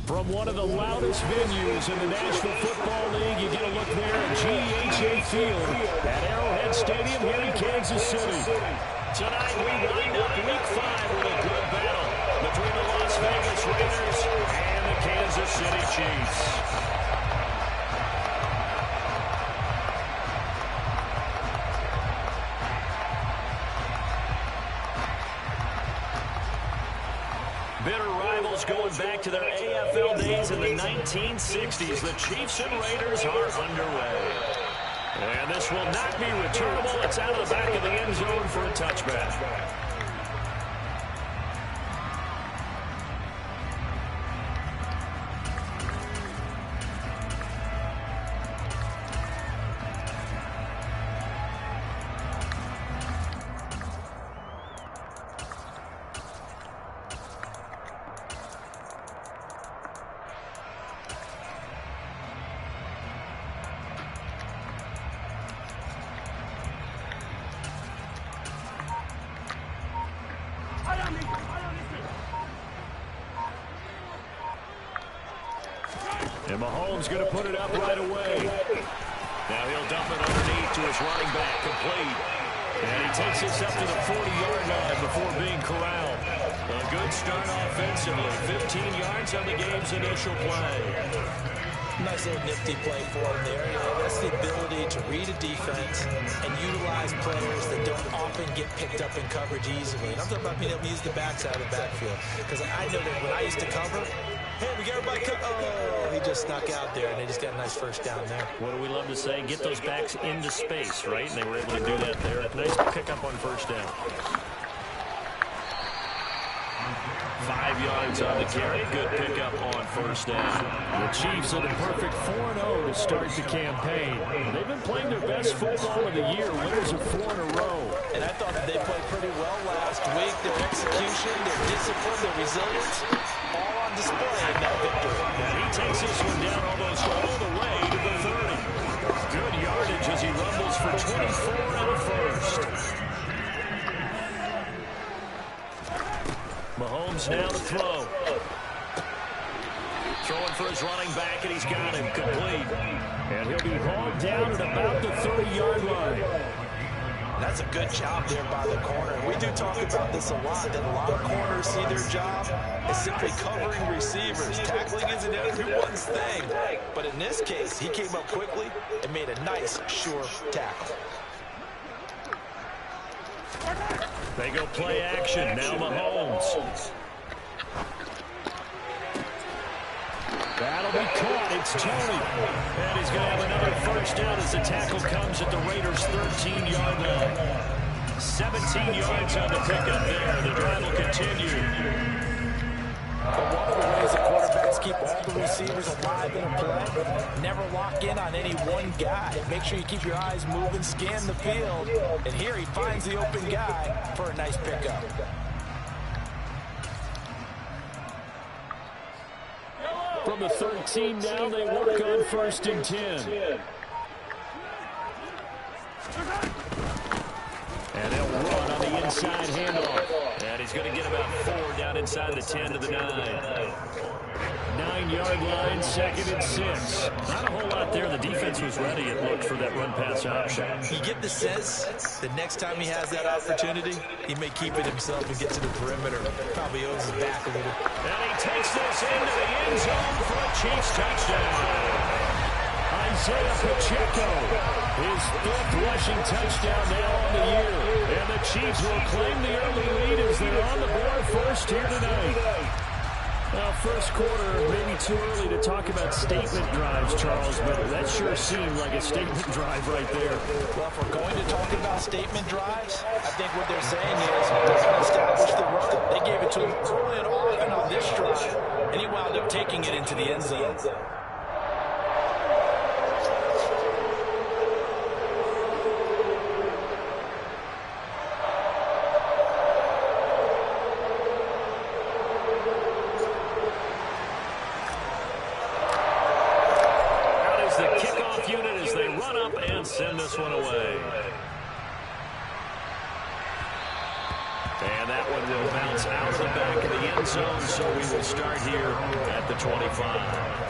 From one of the loudest venues in the National Football League, you get a look there at GEHA Field at Arrowhead Stadium here in Kansas City. Tonight we wind up Week 5 with a good battle between the Las Vegas Raiders and the Kansas City Chiefs. Bitter rivals going back to their AFL days in the 1960s. The Chiefs and Raiders are underway. And this will not be returnable. It's out of the back of the end zone for a touchback. And Mahomes going to put it up right away. Now he'll dump it underneath to his running back, complete. And he takes this up to the 40-yard line before being corralled. A good start offensively. 15 yards on the game's initial play. Nice little nifty play for him there. You know, that's the ability to read a defense and utilize players that don't often get picked up in coverage easily. And I'm talking about being able to use the backside of the backfield. Because I know that when I used to cover, hey, we got everybody oh, he just snuck out there, and they just got a nice first down there. What do we love to say? Get those backs into space, right? And they were able to do that there. Nice pickup on first down. 5 yards on the carry. Good pickup on first down. The Chiefs are the perfect 4-0 to start the campaign. They've been playing their best football of the year. Winners of 4 in a row. And I thought that they played pretty well last week. Their execution, their discipline, their resilience, all on display in that victory. And he takes this one down almost all the way to the 30. Good yardage as he rumbles for 24 and a first. Mahomes now to throw. Throwing for his running back, and he's got him complete. And he'll be hauled down at about the 30-yard line. That's a good job there by the corner. We do talk about this a lot, that a lot of corners see their job as simply covering receivers. Tackling isn't everyone's thing. But in this case, he came up quickly and made a nice, sure tackle. They go play action. Now Mahomes. That'll be caught. It's Tony. And he's going to have another first down as the tackle comes at the Raiders' 13-yard line. 17 yards on the pickup there. The drive will continue. But one of the ways the quarterbacks keep all the receivers alive in a play, never lock in on any one guy. Make sure you keep your eyes moving, scan the field. And here he finds the open guy for a nice pickup. From the 13 now, they work on 1st and 10. And they'll run on the inside handoff. And he's going to get about 4 down inside the 10 to the 9. 9-yard line, 2nd and 6. Not a whole lot there. The defense was ready, it looked, for that run-pass option. You get the sense that next time he has that opportunity, he may keep it himself and get to the perimeter. Probably owes his back a little. And he takes this into the end zone for a Chiefs touchdown. Isaiah Pacheco, his 5th rushing touchdown now on the year. And the Chiefs will claim the early lead as they're on the board first here tonight. Well, first quarter, maybe too early to talk about statement drives, Charles, but that sure seemed like a statement drive right there. Well, if we're going to talk about statement drives, I think what they're saying is, doesn't establish the run. They gave it to him early and often on this drive, and he wound up taking it into the end zone. Send this one away. And that one will bounce out of the back of the end zone, so we will start here at the 25.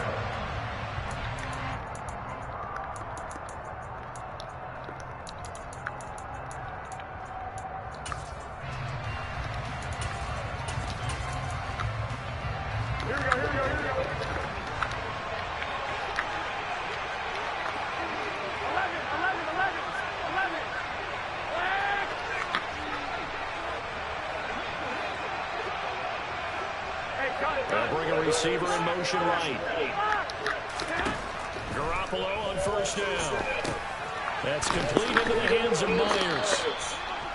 They'll bring a receiver in motion right. Garoppolo on first down. That's complete into the hands of Myers.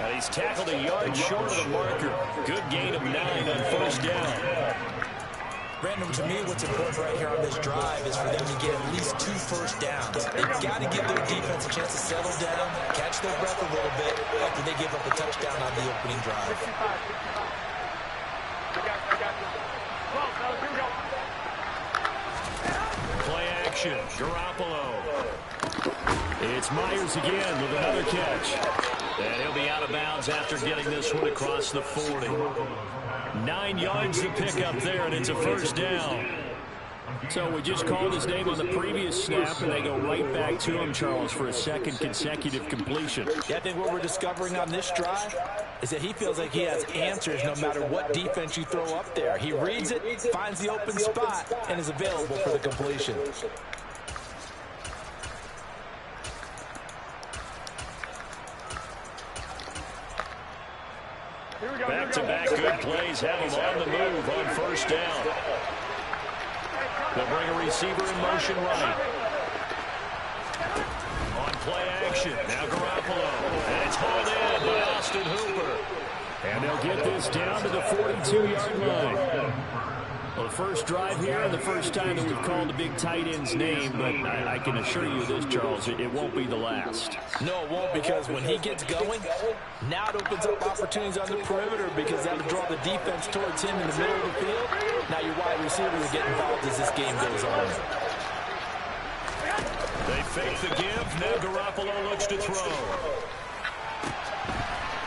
And he's tackled a yard short of the marker. Good gain of 9 on first down. Brandon, to me, what's important right here on this drive is for them to get at least 2 first downs. They've got to give their defense a chance to settle down, catch their breath a little bit after they give up a touchdown on the opening drive. Play action, Garoppolo. It's Myers again with another catch. And he'll be out of bounds after getting this one across the 40. 9 yards to pick up there, and it's a first down. So we just called his name on the previous snap, and they go right back to him, Charles, for a second consecutive completion. Yeah, I think what we're discovering on this drive is that he feels like he has answers no matter what defense you throw up there. He reads it, finds the open spot, and is available for the completion. Back-to-back good plays have him on the move on first down. They'll bring a receiver in motion right. On play action, now Garoppolo. And it's hauled in by Austin Hooper. And they'll get this down to the 42-yard line. Well, the first drive here, and the first time that we've called a big tight end's name, but I can assure you this, Charles, it won't be the last. No, it won't, because when he gets going, now it opens up opportunities on the perimeter because that'll draw the defense towards him in the middle of the field. Now your wide receivers will get involved as this game goes on. They fake the give. Now Garoppolo looks to throw.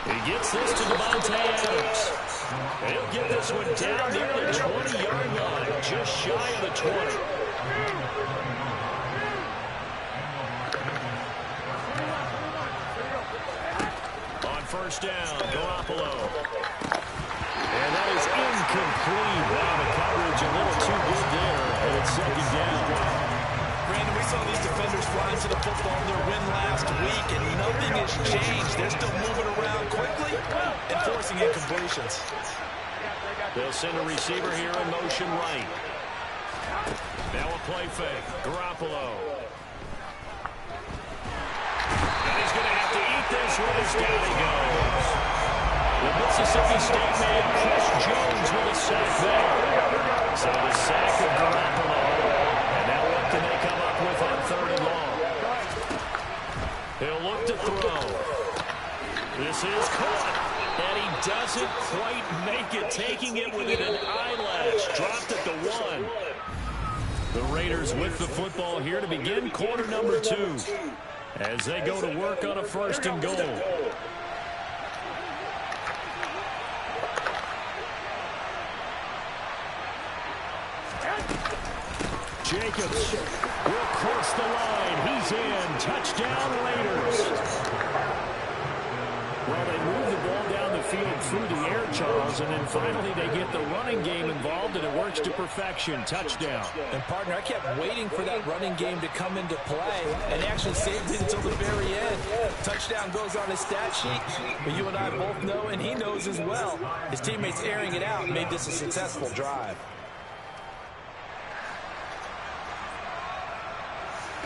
He gets this to Devontae Adams. He'll get this one down near the 20-yard line, just shy of the 20. On first down, Garoppolo. And that is incomplete. Wow, the coverage a little too good there, and it's second down. Brandon, we saw these defenders flying to the football in their win last week, and nothing has changed. They're still moving around quickly and forcing incompletions. They'll send a receiver here in motion right. Now a play fake. Garoppolo. And he's going to have to eat this one. Down he goes. The Mississippi State man, Chris Jones, with a sack there. So the sack of Garoppolo. And now what can they come up with on 3rd and long? He'll look to throw. This is caught. And he doesn't quite make it, taking it within an eyelash. Dropped at the 1. The Raiders with the football here to begin quarter number 2 as they go to work on a 1st and goal. Jacobs will cross the line. He's in. Touchdown, Raiders. Well, they move the ball down the field through the air, Charles, and then finally they get the running game involved, and it works to perfection. Touchdown. And, partner, I kept waiting for that running game to come into play, and actually saved it until the very end. Touchdown goes on his stat sheet, but you and I both know, and he knows as well, his teammates airing it out made this a successful drive.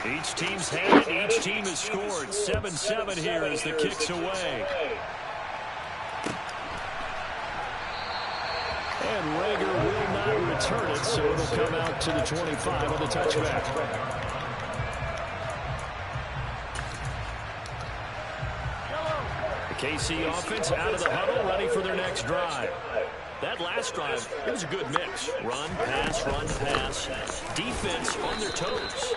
Each team's had it. Each team has scored. 7-7 here as the kick's away. And Rager will not return it, so it'll come out to the 25 on the touchback. The KC offense out of the huddle, ready for their next drive. That last drive, it was a good mix. Run, pass, defense on their toes.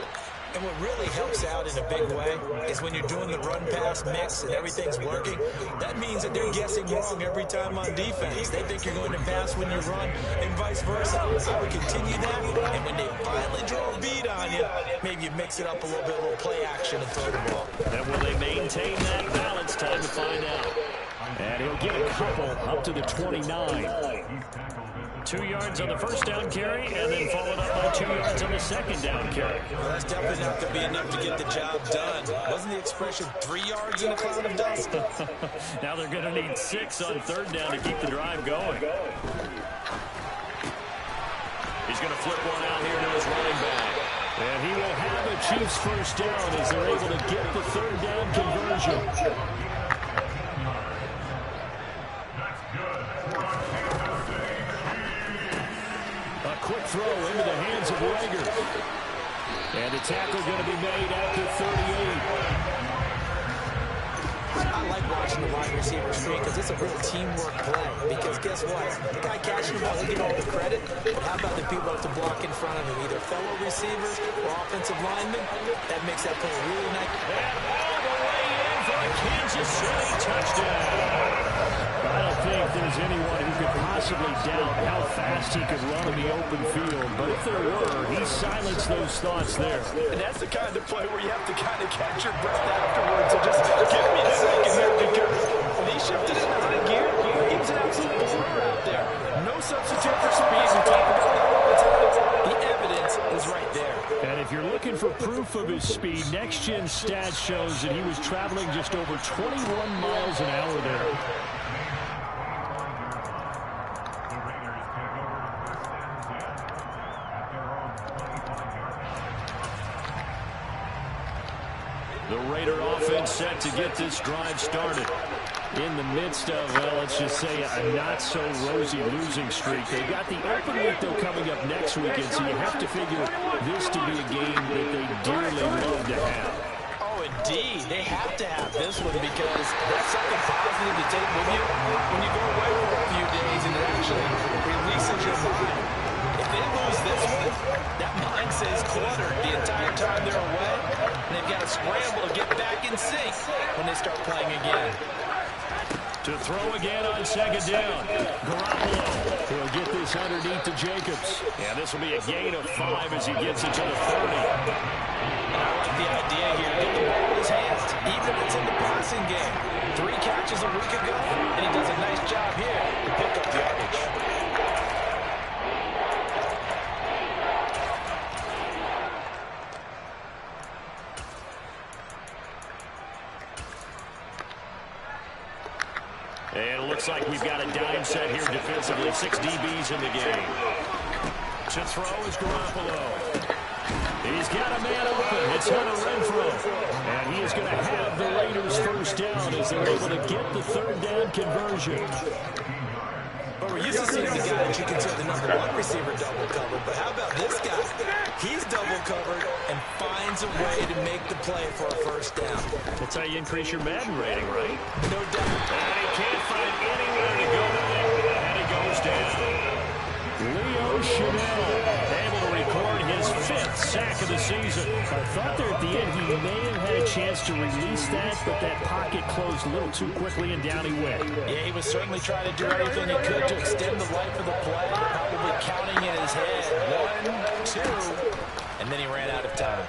And what really helps out in a big way is when you're doing the run-pass mix and everything's working, that means that they're guessing wrong every time on defense. They think you're going to pass when you run and vice versa. I would continue that, and when they finally draw a beat on you, maybe you mix it up a little bit, a little play action and throw the ball. And will they maintain that balance? Time to find out. And he'll get a couple up to the 29. 2 yards on the first down carry, and then followed up by 2 yards on the second down carry. Well, that's definitely not going to be enough to get the job done. Wasn't the expression 3 yards in a cloud of dust? Now they're going to need 6 on third down to keep the drive going. He's going to flip one out here to his running back. And he will have a Chiefs first down as they're able to get the third down conversion. Quick throw into the hands of Rager. And the tackle going to be made at the 38. I like watching the wide receiver screen because it's a real teamwork play. Because guess what? The guy catching the ball, he'll get all the credit. But how about the people that have to block in front of him? Either fellow receivers or offensive linemen. That makes that play really nice. And all the way in for a Kansas City touchdown. I don't think there's anyone who could possibly doubt how fast he could run in the open field. But if there were, he silenced those thoughts there. And that's the kind of play where you have to kind of catch your breath afterwards. So just give me a second here, because when he shifted into high gear, he was an absolute blur out there. No substitute for speed. We talk about that all the time. The evidence is right there. And if you're looking for proof of his speed, Next Gen Stats shows that he was traveling just over 21 miles an hour there. The Raider offense set to get this drive started. In the midst of, well, let's just say a not-so-rosy losing streak. They've got the open week, though, coming up next weekend, so you have to figure this to be a game that they dearly love to have. Oh, indeed. They have to have this one because that's something positive to take with you when you go away for a few days, and it actually releases your mind. If they lose this one, that mind stays cluttered the entire time they're away, and they've got to scramble to get back in sync when they start playing again. To throw again on second down. Garoppolo will get this underneath to Jacobs. And this will be a gain of 5 as he gets it to the 30. And I like the idea here to get the ball in his hands, even if it's in the passing game. 3 catches a week ago, and he does a nice job here to pick up yardage. And it looks like we've got a dime set here defensively. 6 DBs in the game. To throw is Garoppolo. He's got a man open. It's Hunter Renfrow. And he is going to have the Raiders first down as they're able to get the third down conversion. But we're used to seeing the guy that you consider the number 1 receiver double covered. But how about this guy? He's double covered and finds a way to make the play for a first down. That's how you increase your Madden rating, right? No doubt. And he can't find anywhere to go there. And he goes down. Leo Chanel able to record his 5th sack of the season. I thought there at the end he may have had a chance to release that, but that pocket closed a little too quickly and down he went. Yeah, he was certainly trying to do everything he could to extend the life of the play, probably counting in his head. 1, 2, and then he ran out of time.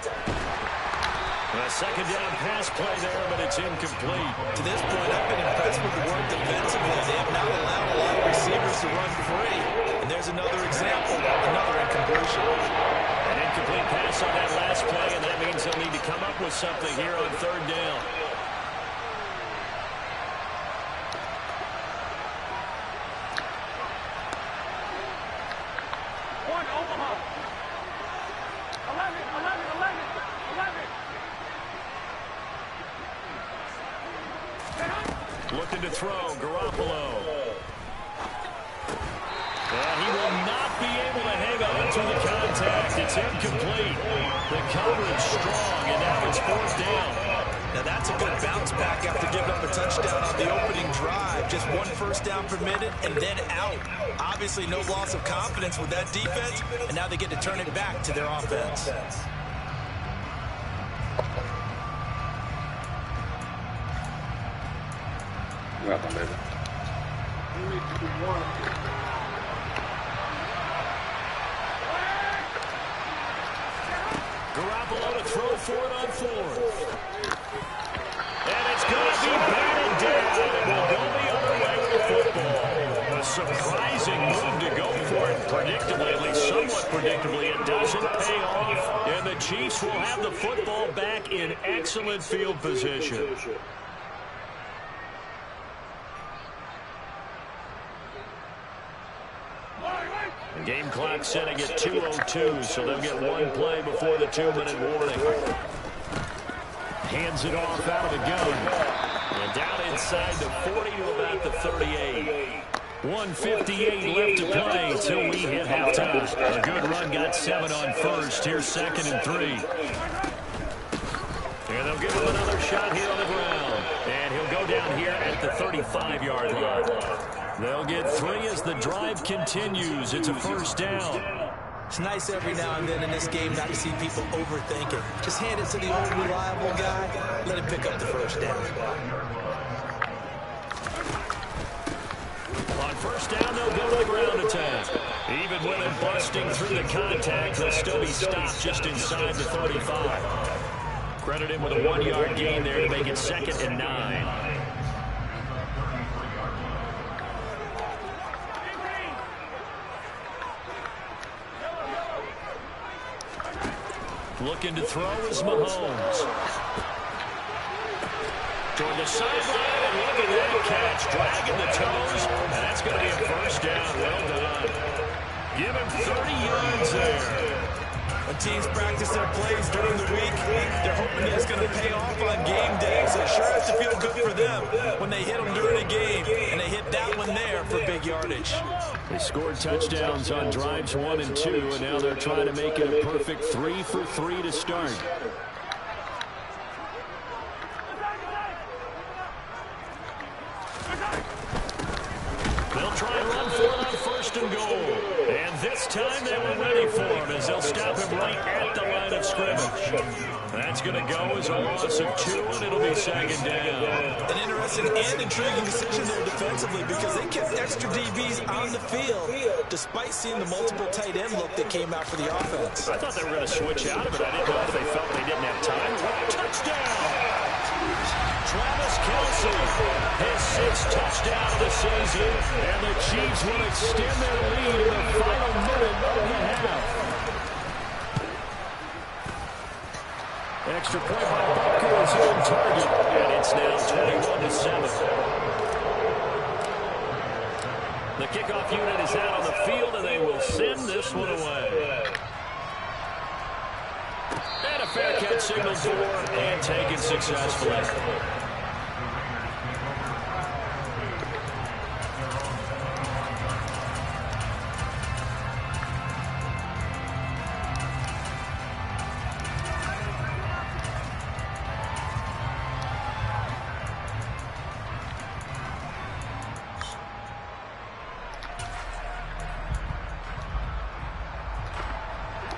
A second down pass play there, but it's incomplete. To this point, I've been impressed with the work defensively. They have not allowed a lot of receivers to run free. And there's another example, another incompletion. An incomplete pass on that last play, and that means they'll need to come up with something here on third down. Looking to throw, Garoppolo. And he will not be able to hang on to the contact. It's incomplete. The coverage strong, and now it's 4th down. Now that's a good bounce back after giving up a touchdown on the opening drive. Just 1 first down permitted and then out. Obviously no loss of confidence with that defense, and now they get to turn it back to their offense. Welcome, baby. Garoppolo to throw for it on fourth. And it's going to be batted down. And we'll go the other way with the football. A surprising move to go for it. Predictably, at least somewhat predictably, it doesn't pay off. And the Chiefs will have the football back in excellent field position. The game clock setting at 2:02, so they'll get one play before the 2-minute warning. Hands it off out of the gun. And down inside the 40 to about the 38. 1:58 left to play till we hit halftime. A good run got 7 on first. Here's 2nd and 3. And they'll give him another shot here on the ground. And he'll go down here at the 35-yard line. They'll get 3 as the drive continues. It's a first down. It's nice every now and then in this game not to see people overthinking. Just hand it to the old reliable guy. Let him pick up the first down. On first down, they'll go to the ground attack. Even with it busting through the contact, they'll still be stopped just inside the 35. Credit him with a 1-yard gain there to make it 2nd and 9. Looking to throw is Mahomes. Toward the sideline, and look at that catch. Dragging the toes, and that's going to be a first down. Well done. Give him 30 yards there. When teams practice their plays during the week, they're hoping that it's going to pay off on game day. So it sure has to feel good for them when they hit them during a game, and they hit that one there for big yardage. They scored touchdowns on drives 1 and 2, and now they're trying to make it a perfect 3 for 3 to start. They'll try and run for it on 1st and goal. And this time they were ready for him as they'll stop him right at the line of scrimmage. That's going to go as a loss of 2, and it'll be 2nd down. An interesting and intriguing decision there defensively because they kept extra DBs on the field despite seeing the multiple tight end look that came out for the offense. I thought they were going to switch out of it. I didn't know if they felt they didn't have time. Touchdown! Travis Kelce, his 6th touchdown of the season, and the Chiefs will extend their lead in the final minute of the half. Extra point by Butker is on target, and it's now 21-7. The kickoff unit is out on the field, and they will send this one away. And a fair catch signaled for and taken successfully.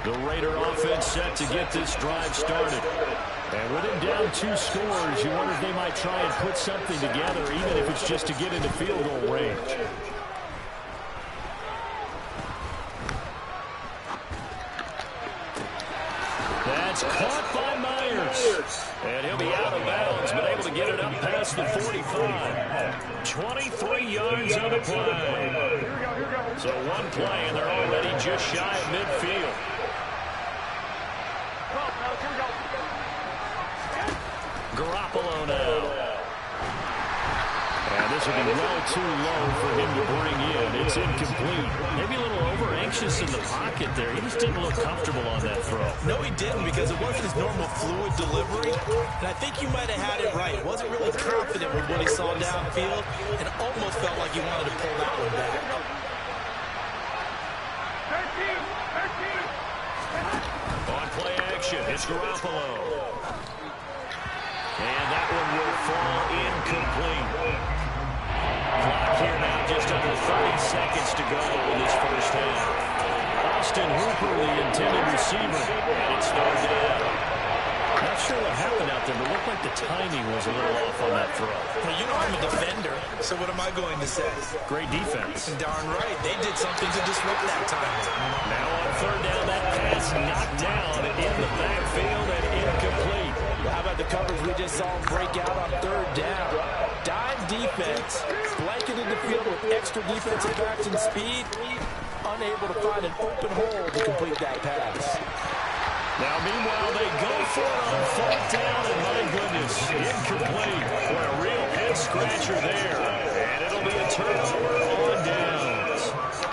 The Raider offense set to get this drive started. And with him down 2 scores, you wonder if they might try and put something together, even if it's just to get into field goal range. That's caught by Myers. And he'll be out of bounds, but able to get it up past the 45. 23 yards on the play. So one play, and they're already just shy of midfield. Garoppolo now. And this will be well too low for him to bring in. It's incomplete. Maybe a little over-anxious in the pocket there. He just didn't look comfortable on that throw. No, he didn't because it wasn't his normal fluid delivery. And I think you might have had it right. Wasn't really confident with what he saw downfield and almost felt like he wanted to pull that one back. On play action, it's Garoppolo. And that one will fall incomplete. Clock here now, just under 30 seconds to go in this first half. Austin Hooper, the intended receiver, and it's third down. Now not sure what happened out there, but it looked like the timing was a little off on that throw. Well, you know I'm a defender, so what am I going to say? Great defense. Darn right. They did something to disrupt that timing. Now on third down, that pass knocked down in the backfield and incomplete. How about the coverage we just saw break out on third down? Dime defense, blanketed the field with extra defensive backs and speed, unable to find an open hole to complete that pass. Now, meanwhile, they go for it on fourth down, and my goodness, incomplete. What a real head-scratcher there. And it'll be a turnover on downs.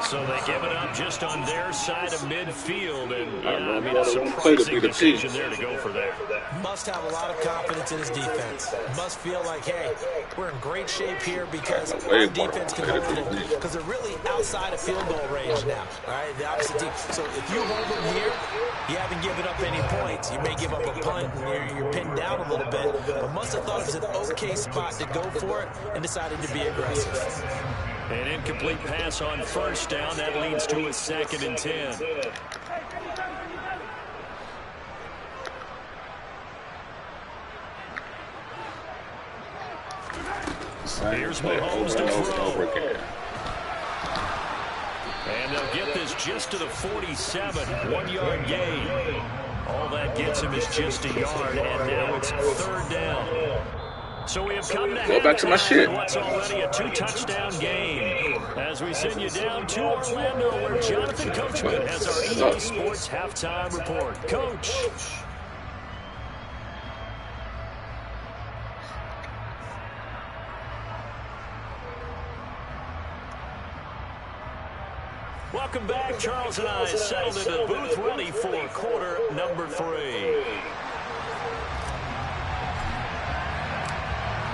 So they give it up just on their side of midfield, and yeah, I mean, a surprising decision there to go for that. Must have a lot of confidence in his defense. Must feel like, hey, we're in great shape here because our defense can hold them, because they're really outside of field goal range now. All right, the opposite team. So if you hold them here, you haven't given up any points. You may give up a punt, and you're pinned down a little bit, but must have thought it was an okay spot to go for it and decided to be aggressive. An incomplete pass on first down. That leads to a 2nd and 10. Here's Mahomes to throw. And they'll get this just to the 47. 1-yard gain. All that gets him is just a yard, and now it's third down. So we have come to back to my shit. What's already a 2-touchdown game. As we send you down to Orlando, where Jonathan Coachman has our EA Sports halftime report. Coach. Welcome back. Charles and I settled into the booth ready for quarter number 3.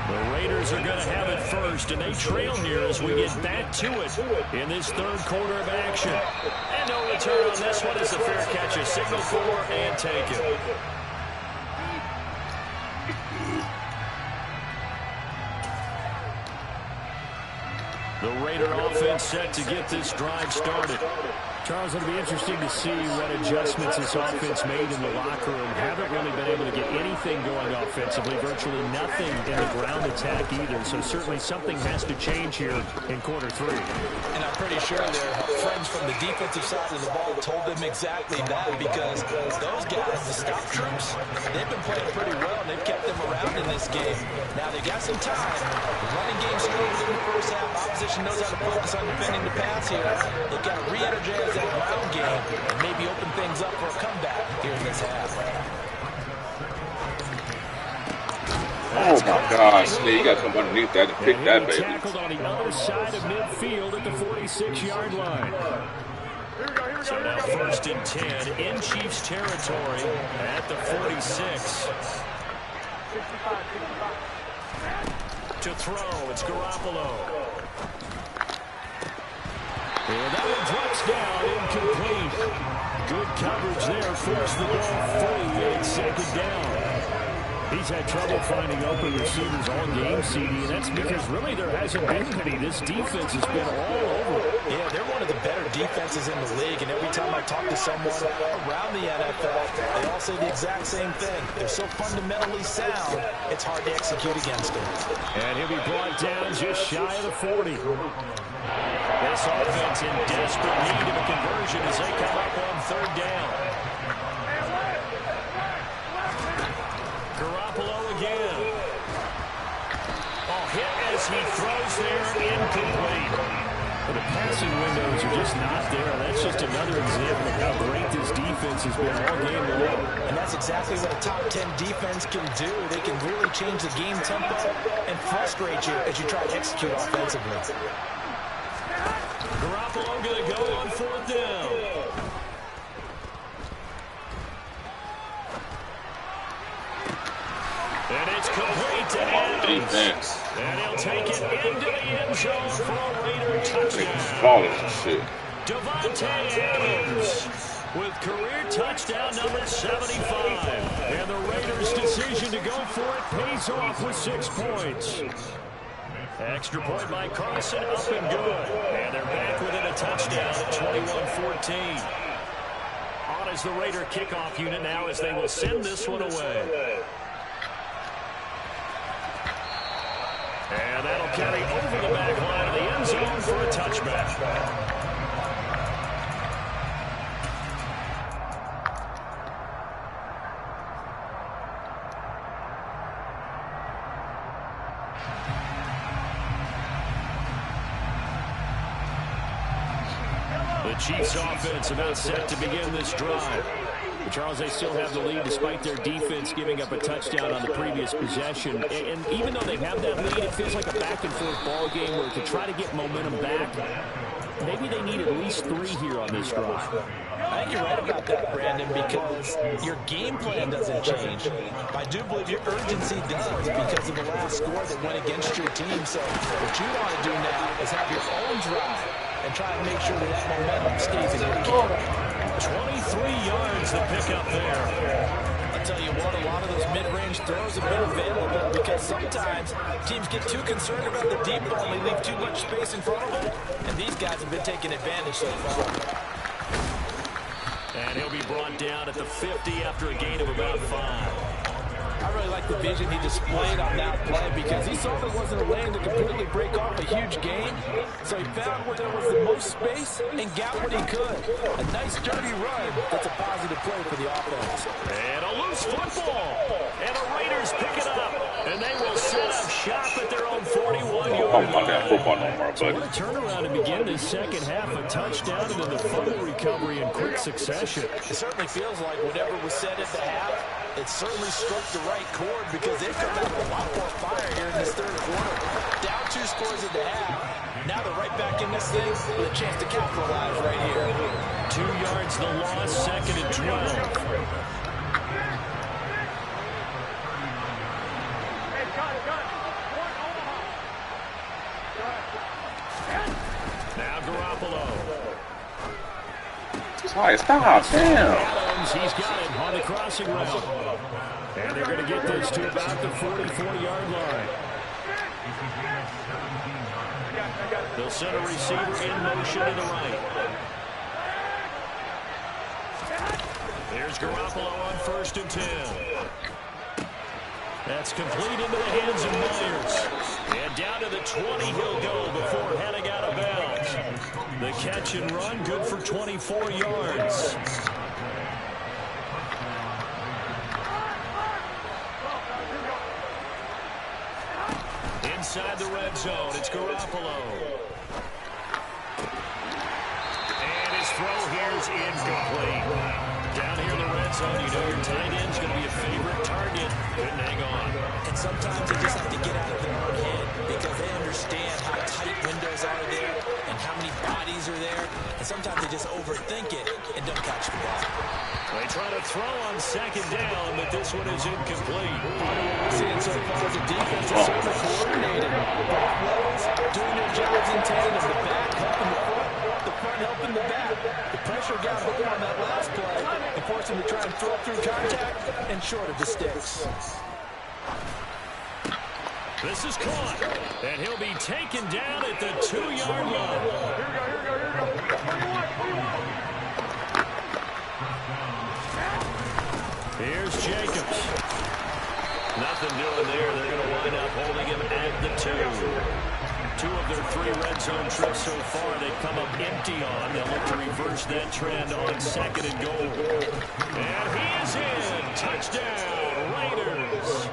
The Raiders are going to have it first, and they trail here as we get back to it in this third quarter of action. And no return on this one as the fair catch is signaled for and taken. The Raider offense set to get this drive started. Charles, it'll be interesting to see what adjustments this offense made in the locker room. Haven't really been able to get anything going offensively, virtually nothing in the ground attack either. So certainly something has to change here in quarter 3. And I'm pretty sure their friends from the defensive side of the ball told them exactly that, because those guys, the stop troops, they've been playing pretty well. They've kept them around in this game. Now they got some time. The running game struggled in the first half. Opposition knows how to focus on defending the pass here. They've got to re-energize that ground game and maybe open things up for a comeback here in this half. Oh my gosh, yeah, you gotta come underneath that and pick that, baby. Tackled on the other side of midfield at the 46-yard line. So now 1st and 10 in Chiefs territory at the 46. To throw, it's Garoppolo. And that one drops down, incomplete. Good coverage there, forced the ball free, and 2nd down. He's had trouble finding open receivers all game, CD, and that's because really there hasn't been any. This defense has been all over. Yeah, they're one of the better defenses in the league, and every time I talk to someone around the NFL, they all say the exact same thing. They're so fundamentally sound, it's hard to execute against them. And he'll be brought down just shy of the 40. This offense in desperate need of a conversion as they come up on third down. Garoppolo again. Oh, hit as he throws there, incomplete. But the passing windows are just not there. That's just another example of how great this defense has been all game long. And that's exactly what a top 10 defense can do. They can really change the game tempo and frustrate you as you try to execute offensively. Garoppolo going to go on fourth down. And it's complete to Adams. And he'll take it into the end zone for a Raider touchdown. Devontae Adams with career touchdown number 75. And the Raiders' decision to go for it pays off with 6 points. Extra point by Carson, up and good. And they're back within a touchdown at 21-14. on as the Raider kickoff unit now as they will send this one away. And that'll carry over the back line of the end zone for a touchback. The Chiefs offense about set to begin this drive. But Charles, they still have the lead despite their defense giving up a touchdown on the previous possession. And even though they have that lead, it feels like a back-and-forth ball game where to try to get momentum back, maybe they need at least 3 here on this drive. I think you're right about that, Brandon, because your game plan doesn't change. I do believe your urgency does because of the last score that went against your team. So what you want to do now is have your own drive and try to make sure that momentum stays in your camp. 23 yards to pick up there. I'll tell you what, a lot of those mid-range throws have been available because sometimes teams get too concerned about the deep ball and they leave too much space in front of them, and these guys have been taking advantage so far. And he'll be brought down at the 50 after a gain of about 5. I really like the vision he displayed on that play because he saw there wasn't a lane to completely break off a huge gain. So he found where there was the most space and got what he could. A nice dirty run. That's a positive play for the offense. And a loose football. And the Raiders pick it up. And they will set up shop at their own 41-yard line. So what a turnaround to begin this second half. A touchdown and then the fumble recovery in quick succession. It certainly feels like whatever was said at the half, it certainly struck the right chord because they've come out with a lot more fire here in this third quarter. Down 2 scores at the half. Now they're right back in this thing with a chance to capitalize right here. 2 yards the loss, 2nd and 12. Now Garoppolo. Stop, damn. Adams, he's got it on the crossing route. And they're going to get this to about the 44-yard line. They'll send a receiver in motion to the right. Here's Garoppolo on 1st and 10. That's complete into the hands of Myers. And down to the 20 he'll go before heading out of bounds. The catch and run, good for 24 yards. Inside the red zone, it's Garoppolo. And his throw here is incomplete. Down here in the red zone, you know your tight end's going to be a favorite target. Couldn't hang on. And sometimes they just have to get out of their own head because they understand how tight windows are there and how many bodies are there. And sometimes they just overthink it and don't catch the ball. They try to throw on 2nd down, but this one is incomplete. We're seeing so far as the defense is certainly coordinated. Both levels doing their jobs in tandem. The back helping the front helping the back. The pressure got home on that last play and forced him to try and throw through contact and short of the sticks. This is caught, and he'll be taken down at the 2-yard line. Here's Jacobs. Nothing doing there. They're going to wind up holding him at the 2. 2 of their 3 red zone trips so far they've come up empty on. They'll look to reverse that trend on 2nd and goal. And he is in. Touchdown, Raiders.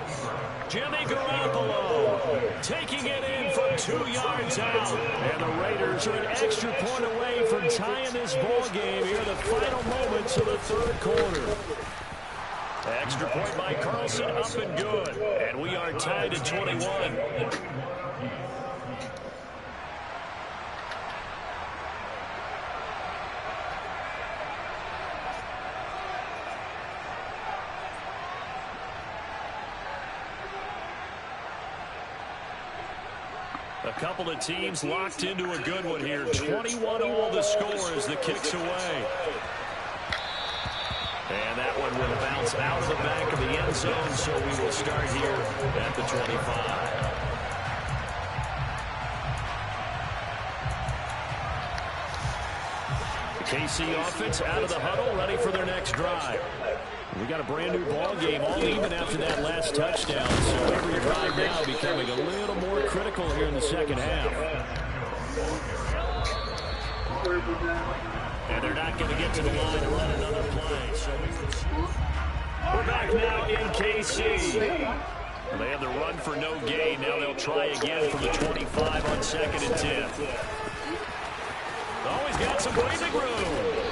Jimmy Garoppolo taking it in from 2 yards out. And the Raiders are an extra point away from tying this ball game here in the final moments of the 3rd quarter. Extra point by Carlson, up and good. And we are tied at 21. A couple of teams locked into a good one here. 21 all the score as the kick's away. And that one will bounce out of the back of the end zone, so we will start here at the 25. KC offense out of the huddle, ready for their next drive. We got a brand new ball game, all even after that last touchdown. So every drive now becoming a little more critical here in the second half. And they're not going to get to the line to run another play. So we're back now in KC. They have the run for no gain. Now they'll try again from the 25 on 2nd and 10. Always got some breathing room.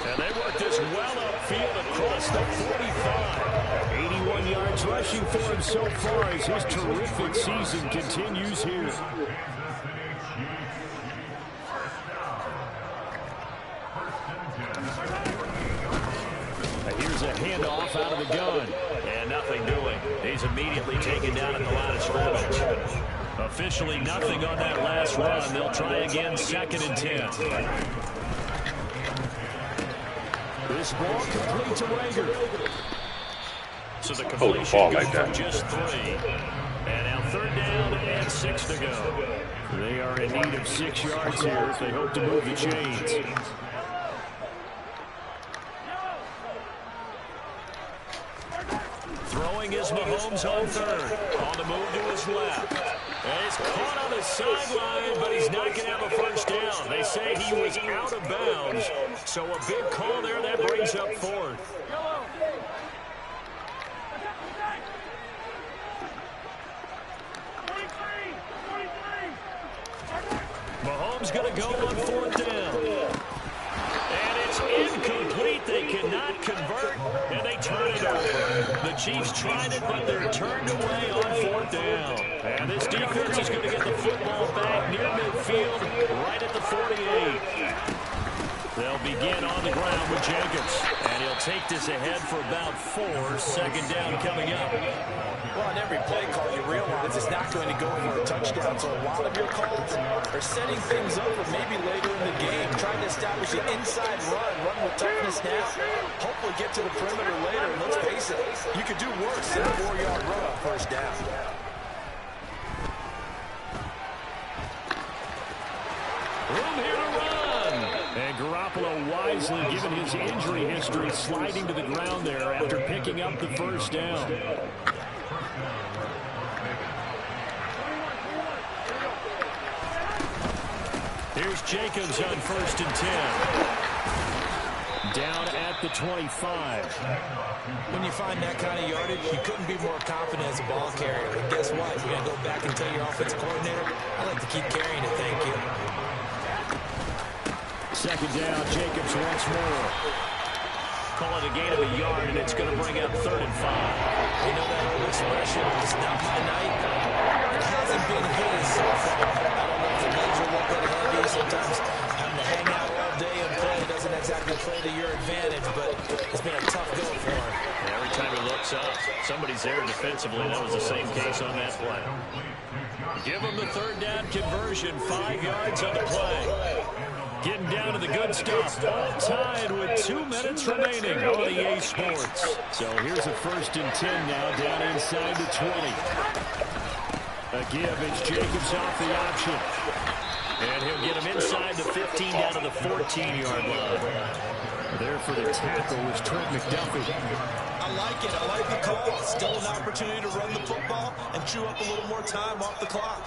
And they work this well upfield across the 45. 81 yards rushing for him so far as his terrific season continues here. Here's a handoff out of the gun. And nothing doing. He's immediately taken down at the line of scrimmage. Officially nothing on that last run. They'll try again 2nd and 10. This ball complete to Rager. So the completion goes for just 3. And now 3rd down and 6 to go. They are in need of 6 yards here if they hope to move the chains. Throwing is Mahomes on 3rd. On the move to his left. And he's caught on the sideline, but he's not going to have a first down. They say he was out of bounds. So a big call there. That brings up 4th. Mahomes going to go on 4th down. And it's incomplete. They cannot convert, and they turn it over. The Chiefs tried it, but they're turned away on 4th down. And this defense is going to get the football back near midfield, right at the 48. They'll begin on the ground with Jenkins. And he'll take this ahead for about 4. 2nd down coming up. Well, on every play call, you realize it's not going to go for a touchdown. So a lot of your calls are setting things up for maybe later in the game, trying to establish an inside run with toughness now. Hopefully get to the perimeter later. And let's face it, you could do worse than a 4-yard run on 1st down. Room here to run. And Garoppolo wisely, given his injury history, sliding to the ground there after picking up the 1st down. Here's Jacobs on 1st and 10. Down at the 25. When you find that kind of yardage, you couldn't be more confident as a ball carrier. And guess what? You're going to go back and tell your offensive coordinator, I like to keep carrying it, thank you. 2nd down, Jacobs once more. Call it a gain of a yard, and it's going to bring up 3rd and 5. You know that old expression, it's not my night. It hasn't been his so far. I don't know if the legs are a little bit heavy. Sometimes having to hang out all day and play doesn't exactly play to your advantage, but it's been a tough go for him. And every time he looks up, somebody's there defensively. That was the same case on that play. Give him the 3rd down conversion, 5 yards on the play. Getting down to the good stuff. All tied with 2 minutes remaining on EA Sports. So here's a 1st and 10 now, down inside the 20. A give, it's Jacobs off the option. And he'll get him inside the 15 down to the 14-yard line. There for the tackle was Trent McDuffie. I like it. I like the call. Still an opportunity to run the football and chew up a little more time off the clock.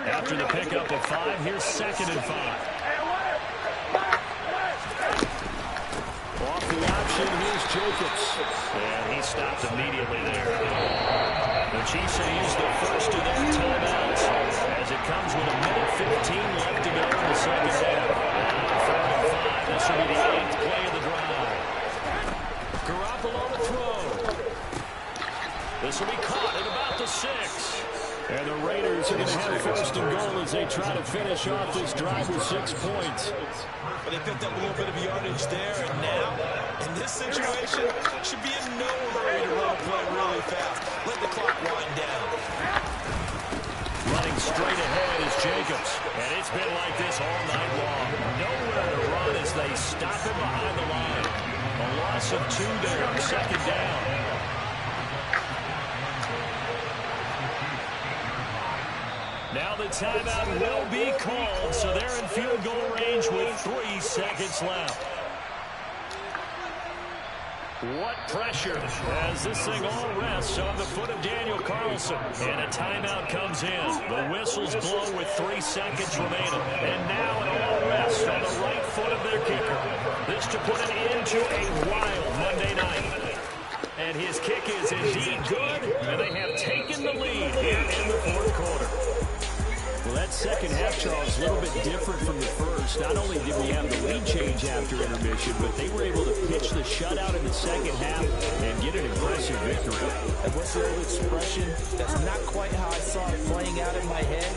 After the pickup of 5, here's 2nd and 5. Off the option, here's Jacobs. And he stopped immediately there. The Chiefs have used the first of their timeouts as it comes with 1:15 left to go in the second half. And 3rd and 5, this will be the 8th play of the drive. Garoppolo to throw. This will be caught at about the 6. And the Raiders are going to have 1st and goal as they try to finish off this drive with 6 points. But they picked up a little bit of yardage there, and now, in this situation, should be in no hurry to run a play really fast. Let the clock wind down. Running straight ahead is Jacobs. And it's been like this all night long. Nowhere to run as they stop him behind the line. A Loss of 2 there, second down. Now the timeout will be called, so they're in field goal range with 3 seconds left. What pressure as this thing all rests on the foot of Daniel Carlson. And a timeout comes in. The whistles blow with 3 seconds remaining. And now it all rests on the right foot of their kicker. This to put an end to a wild Monday night. And his kick is indeed good, and they have taken the lead here in the fourth quarter. Well, that second half, Charles, a little bit different from the first. Not only did we have the lead change after intermission, but they were able to pitch the shutout in the second half and get an impressive victory. And what's the old expression? That's not quite how I saw it playing out in my head.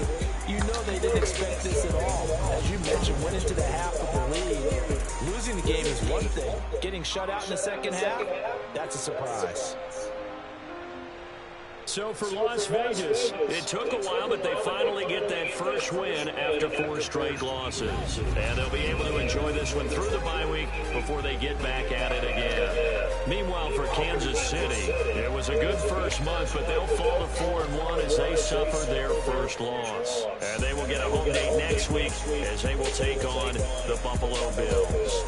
You know they didn't expect this at all. As you mentioned, went into the half with the lead. Losing the game is one thing. Getting shut out in the second half, that's a surprise. So for Las Vegas, it took a while, but they finally get that first win after 4 straight losses. And they'll be able to enjoy this one through the bye week before they get back at it again. Meanwhile, for Kansas City, it was a good first month, but they'll fall to 4-1 as they suffer their first loss. And they will get a home date next week as they will take on the Buffalo Bills.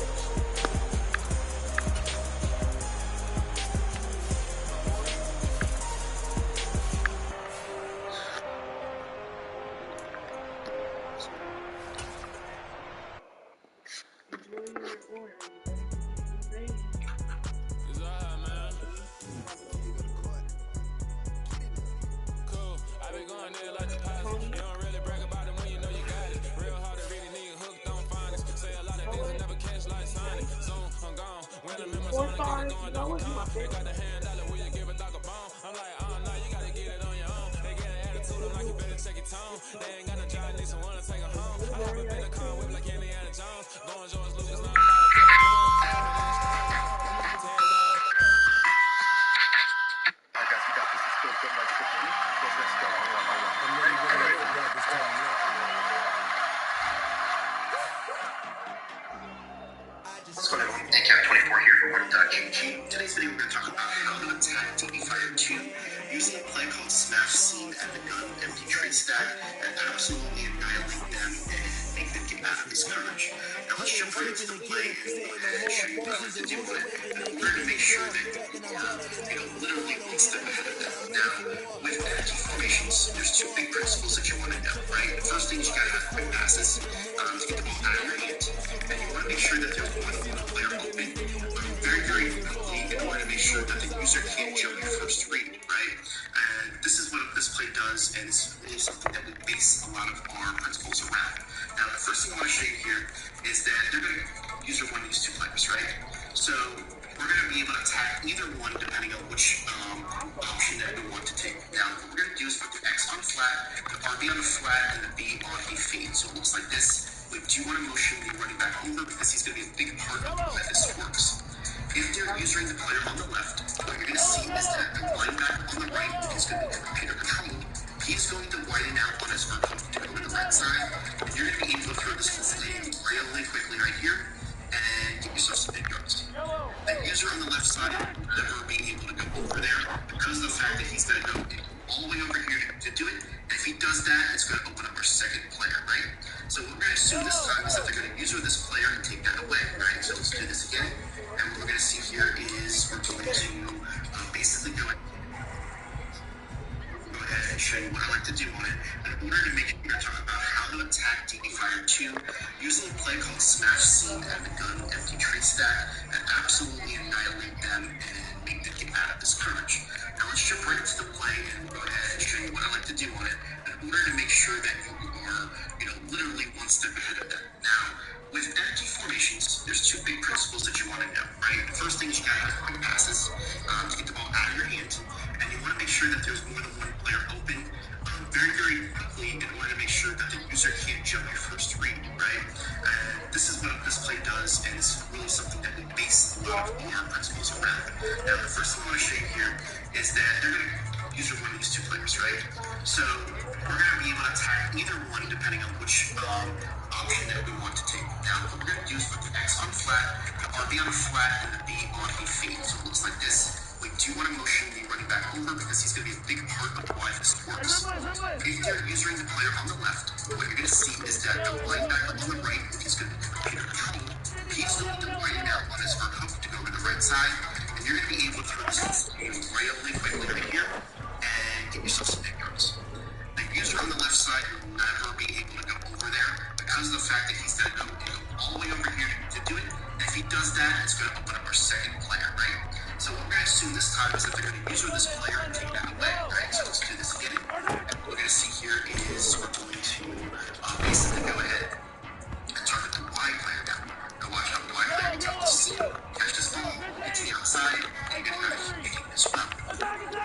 Today's video, we're going to talk about how to attack DB Fire 2 using a play called Smash Scene at the Gun Empty Tree Stack and absolutely annihilate them and make them get out of this coverage. Now let's jump right into the play and show you what to do with it in order to make sure that you are, literally one step ahead of them. Now, with empty formations, there's 2 big principles that you want to know, right? The first thing is you got to have quick passes to get the ball out of your hand, and you want to make sure that there's one player open very quickly in order to make sure that the user can't jump your first read, right? And this is what this play does, and it's really something that we base a lot of our principles around. Now, the first thing I want to show you here is that they're going to user one of these 2 players, right? So we're going to be able to attack either one depending on which option that we want to take. Now, what we're going to do is put the X on flat, the RB on the flat, and the B on a fade. So it looks like this. We do want to motion the running back over because he's going to be a big part of how this works. If they're using the player on the left, what you're going to see is that the linebacker on the right is going to be computer controlled. He's going to widen out on his vertical to go to the right side. And you're going to be able to throw this really quickly right here and get yourself some big yards. The user on the left side never being able to go over there because of the fact that he's going to go all the way over here to do it. And if he does that, it's going to open up our second player, right? So what we're going to assume this time is that they're going to user this player and take that away, right? So let's do this again. And what we're going to see here is we're going to basically go ahead and show you what I like to do on it. In order to make it, we're going to talk about how to attack DB Fire 2 using a play called Smash Scene at the Gun Empty Tree Stack and absolutely annihilate them and make them get out of this coverage. Now let's jump right into the play and go ahead and show you what I like to do on it in order to make sure that you are, literally one step ahead of them. Now, with empty formations, there's 2 big principles that you want to know, right? The first thing is you got to have quick passes to get the ball out of your hand, and you want to make sure that there's more than one player open very quickly in order to make sure that the user can't jump your first read, right? And this is what this play does, and it's really something that we base a lot of our principles around. Now, the first thing I want to show you here is that they're going to use one of these 2 players, right? So we're going to be able to attack either one depending on which option that we want to take. Now, what we're going to do is put the X on flat, the RB on a flat, and the B on a fade. So it looks like this. We do want to motion the running back over because he's going to be a big part of why this works. If you're using the player on the left, what you're going to see is that the linebacker on the right, if he's going to be computer controlled, he's going to line out on his vertical to go to the right side, and you're going to be able to throw this right up quickly right here and get yourself some big yards. The user on the left side will never be able to go over there because of the fact that he's going to go all the way over here to do it. And if he does that, it's going to open up our second player, right? So what we're going to assume this time is that they're going to user this player and take that away, right? So let's do this again. And what we're going to see here is we're going to basically go ahead and target the wide player now. Now watch how the wide player gets out to see, catch this ball, get to the outside, and you're going to have a kick as well.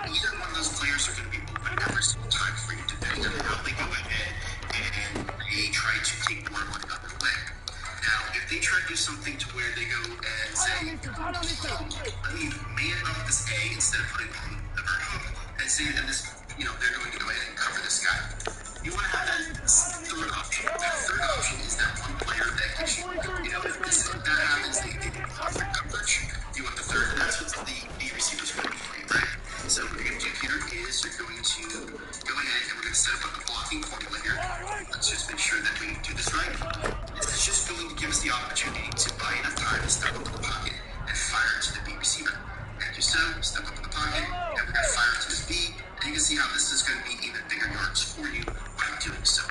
Either one of those players are going to be open every single time for you, depending on how they go ahead and they try to take more money out of the way. Now, if they try to do something to where they go and say, let me man up this A instead of putting on the vertical, and say that this, they're going to go ahead and cover this guy. You want to have that third option. That third option is that one player that gives you, if that happens, they give you perfect coverage. You want the third, and that's what the B receivers are going to be for you, right? So what you're going to do here is you're going to go ahead and we're going to set up a blocking formula here. Let's just make sure that we do this right. This is just going to give us the opportunity to buy enough time to step up in the pocket and fire to the B receiver. And do so, step up in the pocket, and we're going to fire to this B, and you can see how this is going to be even bigger yards for you while doing so.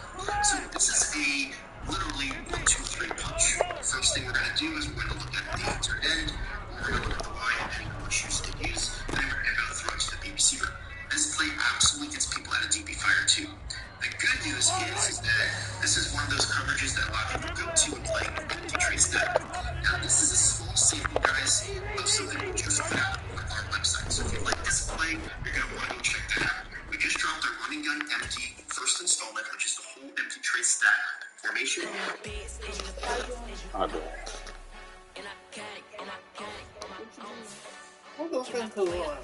So this is a literally 1, 2, 3 punch. First thing we're going to do is we're going to look at the tight end, we're going to look at the line, depending on what shoes they use, and then we're going to go throw it to the B receiver. This play absolutely gets people out of DB fire too. The good news is that this is one of those coverages that a lot of people go to when playing empty trace stat. Now this is a small sample, guys, of something we just put out on our website. So if you like this play, you're going to want to go check that out. We just dropped our running gun empty first installment, which is the whole empty trace stat formation. What those things cool on?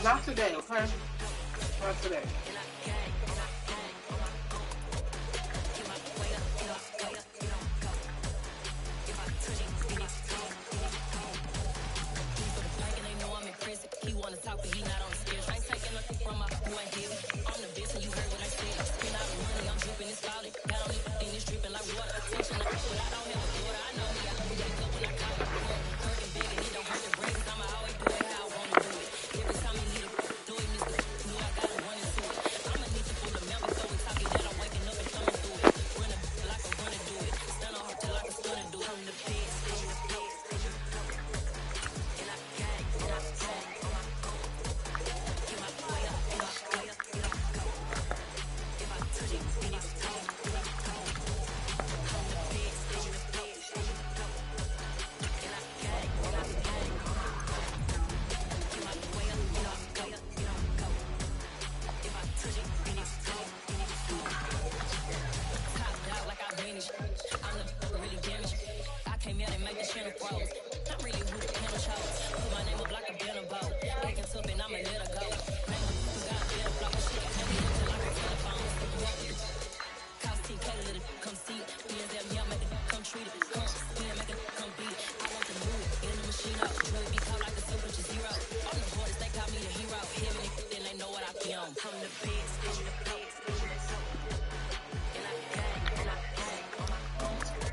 Not today, okay? Not today.